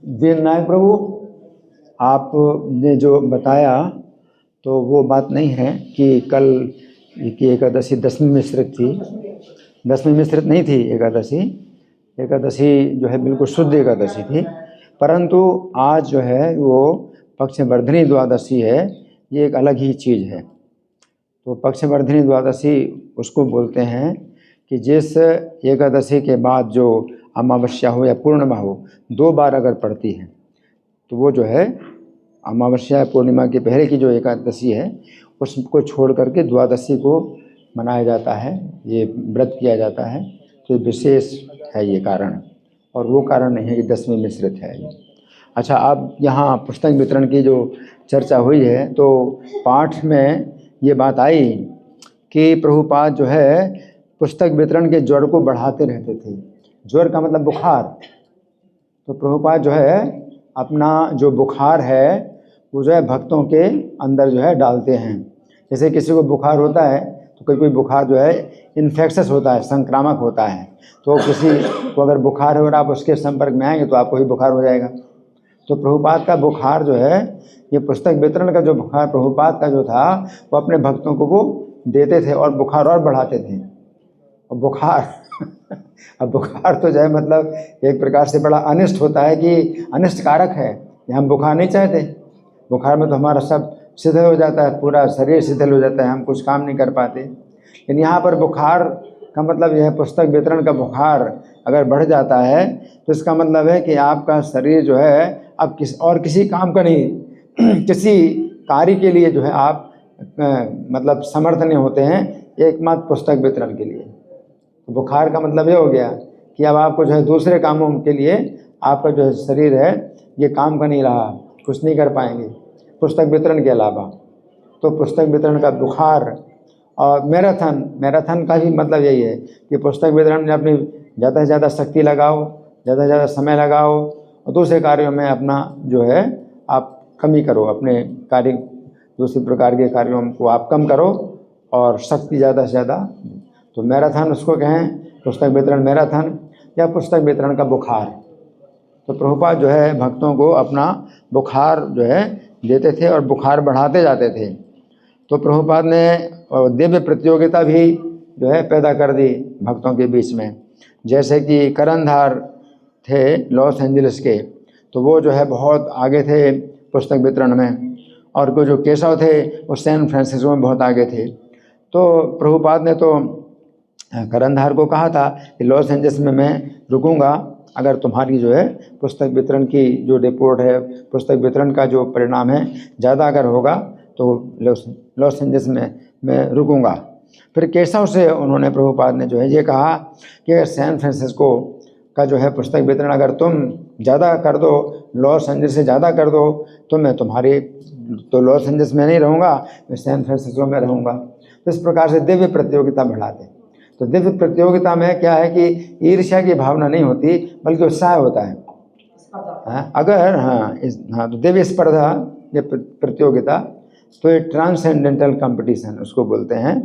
वीर नायक प्रभु, आपने जो बताया तो वो बात नहीं है कि कल की एकादशी दसवीं मिश्रित थी। दसवीं मिश्रित नहीं थी एकादशी। एकादशी जो है बिल्कुल शुद्ध एकादशी थी, परंतु आज जो है वो पक्षवर्धिनी द्वादशी है। ये एक अलग ही चीज़ है। तो पक्षवर्धिनी द्वादशी उसको बोलते हैं कि जिस एकादशी के बाद जो अमावस्या हो या पूर्णिमा हो, 2 बार अगर पड़ती है तो वो जो है अमावस्या पूर्णिमा के पहले की जो एकादशी है उसको छोड़ करके द्वादशी को मनाया जाता है, ये व्रत किया जाता है। तो विशेष है ये कारण, और वो कारण नहीं है कि दसवीं मिश्रित है ये। अच्छा, अब यहाँ पुस्तक वितरण की जो चर्चा हुई है तो पाठ में ये बात आई कि प्रभुपाद जो है पुस्तक वितरण के ज्वर को बढ़ाते रहते थे। ज्वर का मतलब बुखार। तो प्रभुपाद जो है अपना जो बुखार है वो जो है भक्तों के अंदर जो है डालते हैं। जैसे किसी को बुखार होता है तो कोई बुखार जो है इन्फेक्शस होता है, संक्रामक होता है। तो किसी को अगर बुखार है और आप उसके संपर्क में आएंगे तो आपको भी बुखार हो जाएगा। तो प्रभुपाद का बुखार जो है, ये पुस्तक वितरण का जो बुखार प्रभुपाद का जो था वो अपने भक्तों को वो देते थे और बुखार और बढ़ाते थे। और बुखार अब बुखार तो जो है मतलब एक प्रकार से बड़ा अनिष्ट होता है कि अनिष्ट कारक है। हम बुखार नहीं चाहते। बुखार में तो हमारा सब शिथिल हो जाता है, पूरा शरीर शिथिल हो जाता है, हम कुछ काम नहीं कर पाते। लेकिन यहाँ पर बुखार का मतलब यह है, पुस्तक वितरण का बुखार अगर बढ़ जाता है तो इसका मतलब है कि आपका शरीर जो है अब किसी काम का नहीं किसी कार्य के लिए जो है आप मतलब समर्थ नहीं होते हैं, एकमात्र पुस्तक वितरण के लिए। तो बुखार का मतलब ये हो गया कि अब आपको जो है दूसरे कामों के लिए आपका जो है शरीर है ये काम का नहीं रहा, कुछ नहीं कर पाएंगे पुस्तक वितरण के अलावा। तो पुस्तक वितरण का बुखार और मैराथन का भी मतलब यही है कि पुस्तक वितरण में अपनी ज़्यादा से ज़्यादा शक्ति लगाओ, ज़्यादा से ज़्यादा समय लगाओ, और दूसरे कार्यों में अपना जो है आप कमी करो, अपने कार्य दूसरे प्रकार के कार्यों को आप कम करो और शक्ति ज़्यादा से ज़्यादा। तो मैराथन उसको कहें, पुस्तक वितरण मैराथन या पुस्तक वितरण का बुखार। तो प्रभुपाद जो है भक्तों को अपना बुखार जो है देते थे और बुखार बढ़ाते जाते थे। तो प्रभुपाद ने दिव्य प्रतियोगिता भी जो है पैदा कर दी भक्तों के बीच में। जैसे कि करनधार थे लॉस एंजलिस के, तो वो जो है बहुत आगे थे पुस्तक वितरण में, और वो जो केशव थे वो सैन फ्रांसिस्को में बहुत आगे थे। तो प्रभुपाद ने तो करनधार को कहा था कि लॉस एंजलिस में मैं रुकूंगा अगर तुम्हारी जो है पुस्तक वितरण की जो रिपोर्ट है, पुस्तक वितरण का जो परिणाम है ज़्यादा अगर होगा तो लॉस एंजलिस में मैं रुकूंगा। फिर केशव से उन्होंने प्रभुपाद ने जो है ये कहा कि अगर सैन फ्रांसिस्को का जो है पुस्तक वितरण अगर तुम ज़्यादा कर दो, लॉस एंजलिस से ज़्यादा कर दो, तो मैं तुम्हारी तो लॉस एंजलिस में नहीं रहूँगा, मैं सैन फ्रांसिस्को में रहूँगा। तो इस प्रकार से दिव्य प्रतियोगिता बढ़ाते। तो दिव्य प्रतियोगिता में क्या है कि ईर्ष्या की भावना नहीं होती बल्कि उत्साह होता है। तो दिव्य स्पर्धा, ये प्रतियोगिता, तो ये ट्रांसेंडेंटल कंपटीशन उसको बोलते हैं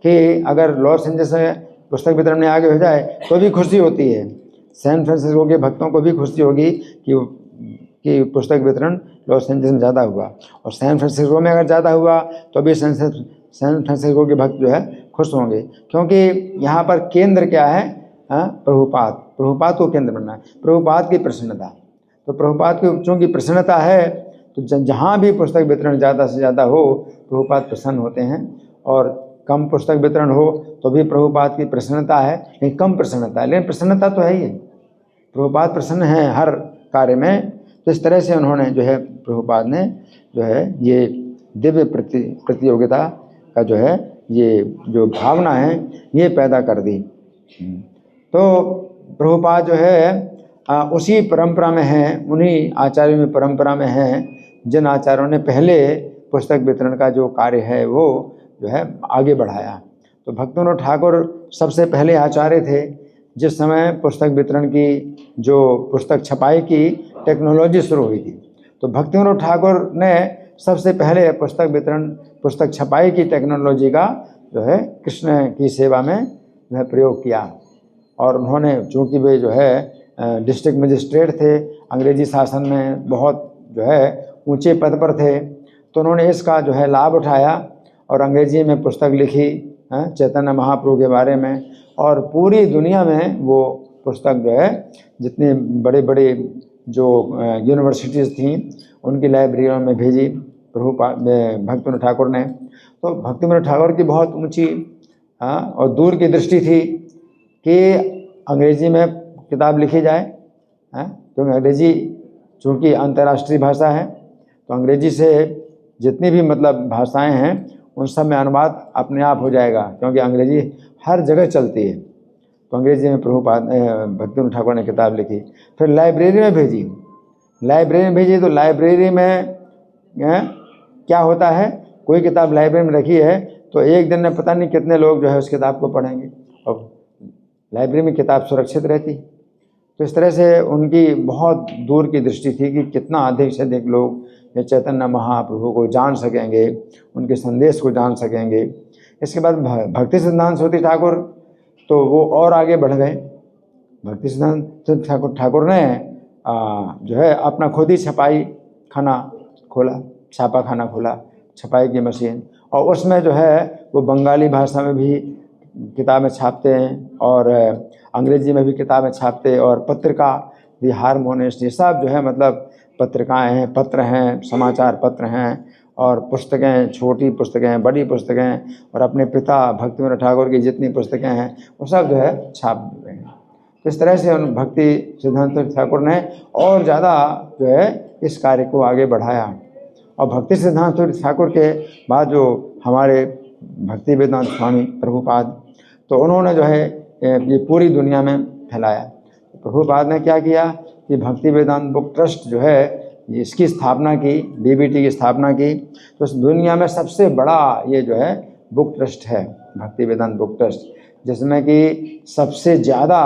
कि अगर लॉस एंजलिस में पुस्तक वितरण में आगे हो जाए तो भी खुशी होती है। सैन फ्रांसिस्को के भक्तों को भी खुशी होगी कि पुस्तक वितरण लॉस एंजलिस में ज़्यादा हुआ, और सैन फ्रांसिस्को में अगर ज़्यादा हुआ तो भी सैन फ्रांसिस्को के भक्त जो है खुश होंगे, क्योंकि यहाँ पर केंद्र क्या है? प्रभुपाद को केंद्र बनना है, प्रभुपाद की प्रसन्नता। तो प्रभुपाद की चूँकि प्रसन्नता है तो जहाँ भी पुस्तक वितरण ज़्यादा से ज़्यादा हो प्रभुपाद प्रसन्न होते हैं, और कम पुस्तक वितरण हो तो भी प्रभुपाद की प्रसन्नता है, लेकिन कम प्रसन्नता है, लेकिन प्रसन्नता तो है ही है। प्रभुपाद प्रसन्न हैं हर कार्य में। तो इस तरह से उन्होंने जो है प्रभुपाद ने जो है ये दिव्य प्रतियोगिता का जो है ये जो भावना है ये पैदा कर दी। तो प्रभुपाद जो है उसी परंपरा में हैं, उन्हीं आचार्यों में परंपरा में हैं जिन आचार्यों ने पहले पुस्तक वितरण का जो कार्य है वो जो है आगे बढ़ाया। तो भक्तिविनोद ठाकुर सबसे पहले आचार्य थे। जिस समय पुस्तक वितरण की जो पुस्तक छपाई की टेक्नोलॉजी शुरू हुई थी, तो भक्तिविनोद ठाकुर ने सबसे पहले पुस्तक वितरण, पुस्तक छपाई की टेक्नोलॉजी का जो है कृष्ण की सेवा में जो है प्रयोग किया। और उन्होंने चूँकि वे जो है डिस्ट्रिक्ट मजिस्ट्रेट थे, अंग्रेजी शासन में बहुत जो है ऊंचे पद पर थे। तो उन्होंने इसका जो है लाभ उठाया और अंग्रेजी में पुस्तक लिखी चैतन्य महाप्रभु के बारे में, और पूरी दुनिया में वो पुस्तक जो है जितने बड़े बड़े जो यूनिवर्सिटीज़ थीं उनकी लाइब्रेरियों में भेजी भक्तिविनोद ठाकुर ने। तो भक्तिविनोद ठाकुर की बहुत ऊंची और दूर की दृष्टि थी कि अंग्रेजी में किताब लिखी जाए, क्योंकि अंग्रेजी चूँकि अंतर्राष्ट्रीय भाषा है, तो अंग्रेजी से जितनी भी मतलब भाषाएं हैं उन सब में अनुवाद अपने आप हो जाएगा, क्योंकि अंग्रेजी हर जगह चलती है। तो अंग्रेजी में भक्तिविनोद ठाकुर ने किताब लिखी, फिर लाइब्रेरी में भेजी। तो लाइब्रेरी में क्या होता है, कोई किताब लाइब्रेरी में रखी है तो एक दिन में पता नहीं कितने लोग जो है उस किताब को पढ़ेंगे, और लाइब्रेरी में किताब सुरक्षित रहती। तो इस तरह से उनकी बहुत दूर की दृष्टि थी कि कितना अधिक से अधिक लोग ये चैतन्य महाप्रभु को जान सकेंगे, उनके संदेश को जान सकेंगे। इसके बाद भक्ति सिद्धांत सरस्वती ठाकुर तो वो और आगे बढ़ गए। भक्ति सिद्धांत ठाकुर ने जो है अपना खुद ही छपाई खाना खोला, छापा खाना खोला, छपाई की मशीन, और उसमें जो है वो बंगाली भाषा में भी किताबें छापते हैं और अंग्रेजी में भी किताबें छापते, और पत्रिका दी हारमोनिस्ट, ये सब जो है मतलब पत्रिकाएं हैं, पत्र हैं, समाचार पत्र हैं, और पुस्तकें, छोटी पुस्तकें, बड़ी पुस्तकें, और अपने पिता भक्तिविनोद ठाकुर की जितनी पुस्तकें हैं वो सब जो है छाप रहे हैं। तो इस तरह से उन भक्ति सिद्धांत ठाकुर ने और ज़्यादा जो है इस कार्य को आगे बढ़ाया। और भक्ति सिद्धांत ठाकुर के बाद जो हमारे भक्ति वेदांत स्वामी प्रभुपाद, तो उन्होंने जो है ये पूरी दुनिया में फैलाया। प्रभुपाद ने क्या किया कि भक्ति वेदांत बुक ट्रस्ट जो है इसकी स्थापना की, BBT की स्थापना की। तो इस दुनिया में सबसे बड़ा ये जो है बुक ट्रस्ट है, भक्ति वेदांत बुक ट्रस्ट, जिसमें कि सबसे ज़्यादा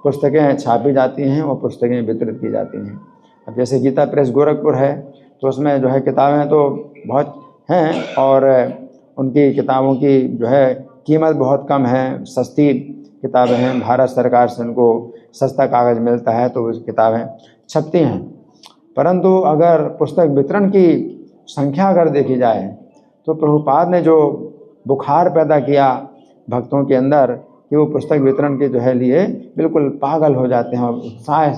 पुस्तकें छापी जाती हैं और पुस्तकें वितरित की जाती हैं। अब जैसे गीता प्रेस गोरखपुर है, तो उसमें जो है किताबें तो बहुत हैं, और उनकी किताबों की जो है कीमत बहुत कम है, सस्ती किताबें हैं, भारत सरकार से उनको सस्ता कागज़ मिलता है तो वो किताबें छपती हैं। परंतु अगर पुस्तक वितरण की संख्या अगर देखी जाए तो प्रभुपाद ने जो बुखार पैदा किया भक्तों के अंदर कि वो पुस्तक वितरण के जो है लिए बिल्कुल पागल हो जाते हैं, और उत्साह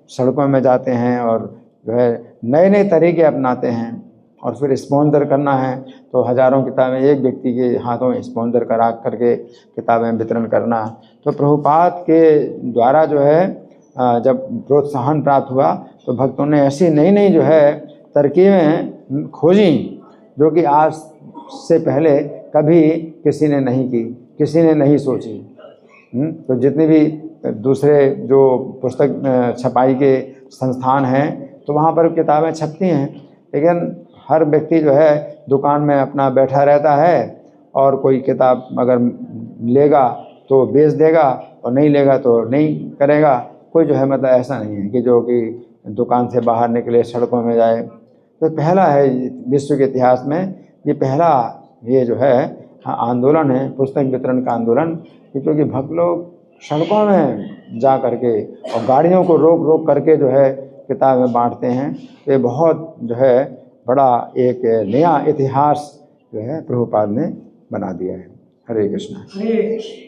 सड़कों में जाते हैं और जो है नए नए तरीके अपनाते हैं। और फिर स्पॉन्सर करना है तो हज़ारों किताबें एक व्यक्ति के हाथों में स्पॉन्सर करा करके किताबें वितरण करना। तो प्रभुपाद के द्वारा जो है जब प्रोत्साहन प्राप्त हुआ तो भक्तों ने ऐसी नई नई जो है तरकीबें खोजी जो कि आज से पहले कभी किसी ने नहीं की, किसी ने नहीं सोची। तो जितने भी दूसरे जो पुस्तक छपाई के संस्थान हैं तो वहाँ पर किताबें छपती हैं, लेकिन हर व्यक्ति जो है दुकान में अपना बैठा रहता है और कोई किताब अगर लेगा तो बेच देगा और नहीं लेगा तो नहीं करेगा। कोई जो है मतलब ऐसा नहीं है कि जो कि दुकान से बाहर निकले सड़कों में जाए। तो पहला है विश्व के इतिहास में ये पहला ये जो है आंदोलन है पुस्तक वितरण का आंदोलन, क्योंकि भक्त लोग सड़कों में जा करके और गाड़ियों को रोक रोक करके जो है किताबें बांटते हैं। तो ये बहुत जो है बड़ा एक नया इतिहास जो है प्रभुपाद ने बना दिया है। हरे कृष्णा। हरे कृष्ण।